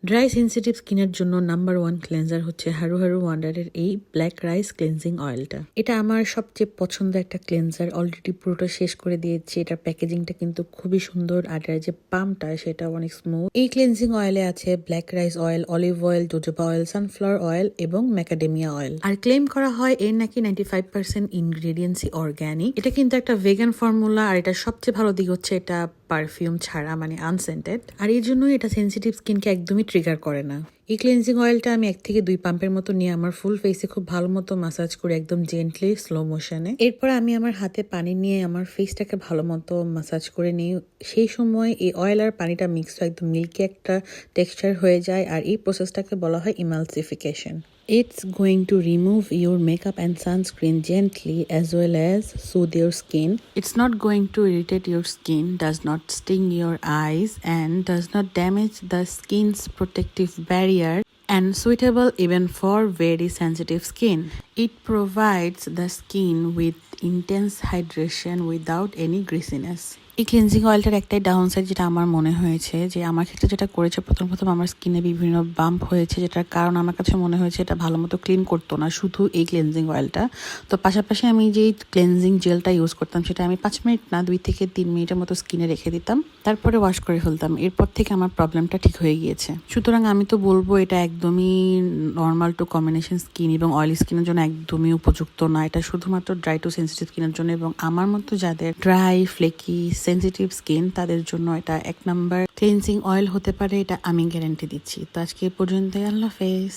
Dry sensitive স্কিনের জন্য number 1 cleanser হচ্ছে হারু হারু ওয়ান্ডারের এই ব্ল্যাক রাইস ক্লেন্সিং অয়েলটা। এটা আমার সবচেয়ে পছন্দের একটা ক্লেন্সার। অলরেডি পুরোটা শেষ করে দিয়েছি। এটার প্যাকেজিংটা কিন্তু খুবই সুন্দর, আর এর যে পাম্পটা সেটা অনেক স্মুথ। এই ক্লেন্সিং অয়েলে আছে black rice oil, olive oil, jojoba oil, sunflower oil এবং ম্যাকাডেমিয়া অয়েল। আর ক্লেম করা হয় এর নাকি 95% ইনগ্রেডিয়েন্টসই অর্গ্যানিক। এটা কিন্তু একটা ভেগান ফর্মুলা, আর এটা সবচেয়ে ভালো দিক হচ্ছে এটা পারফিউম ছাড়া, মানে আনসেন্টেড। আর এই জন্যই এটা সেন্সিটিভ স্কিনকে একদমই ট্রিগার করে না। এই ক্লিনজিং অয়েলটা আমি 1 থেকে 2 পাম্পের মতো নিয়ে আমার ফুল ফেসে খুব ভালো মতো মাসাজ করি, একদম জেন্টলি স্লো মোশনে। এরপর আমি আমার হাতে পানি নিয়ে আমার ফেসটাকে ভালো মতো মাসাজ করে নিই। সেই সময় এই অয়েল আর পানিটা মিক্স হয়, একদম মিল্কি একটা টেক্সচার হয়ে যায়। আর এই প্রসেসটাকে বলা হয় emulsification. It's going to remove your makeup and sunscreen gently as well as soothe your skin. It's not going to irritate your skin, does not sting your eyes, and does not damage the skin's protective barrier, and suitable even for very sensitive skin. It provides the skin with intense hydration without any greasiness. এই cleansing অয়েলটার একটাই down side যেটা আমার মনে হয়েছে, যে আমার ক্ষেত্রে যেটা করেছে প্রথম আমার স্কিনে বিভিন্ন বাম্প হয়েছে, যেটার কারণ আমার কাছে মনে হয়েছে এটা ভালো মতো ক্লিন করতো না শুধু এই ক্লিনজিং অয়েলটা। তো পাশাপাশি আমি যে ক্লিনজিং জেলটা ইউজ করতাম সেটা আমি 5 মিনিট না 2 থেকে 3 মিনিটের মতো স্কিনে রেখে দিতাম, তারপরে ওয়াশ করে ফেলতাম। এরপর থেকে আমার প্রবলেমটা ঠিক হয়ে গিয়েছে। সুতরাং আমি তো বলবো এটা একদমই নর্মাল টু কম্বিনেশন স্কিন এবং অয়েলি স্কিনের জন্য একদমই উপযুক্ত না। এটা শুধুমাত্র ড্রাই টু সেন্সিটিভ স্কিনের জন্য, এবং আমার মতো যাদের ড্রাই ফ্লেকি সেন্সিটিভ স্কিন তাদের জন্য এটা 1 নাম্বার ক্লিনজিং অয়েল হতে পারে, এটা আমি গ্যারান্টি দিচ্ছি। তো আজকে এই পর্যন্তই। আল্লাহ হাফেজ।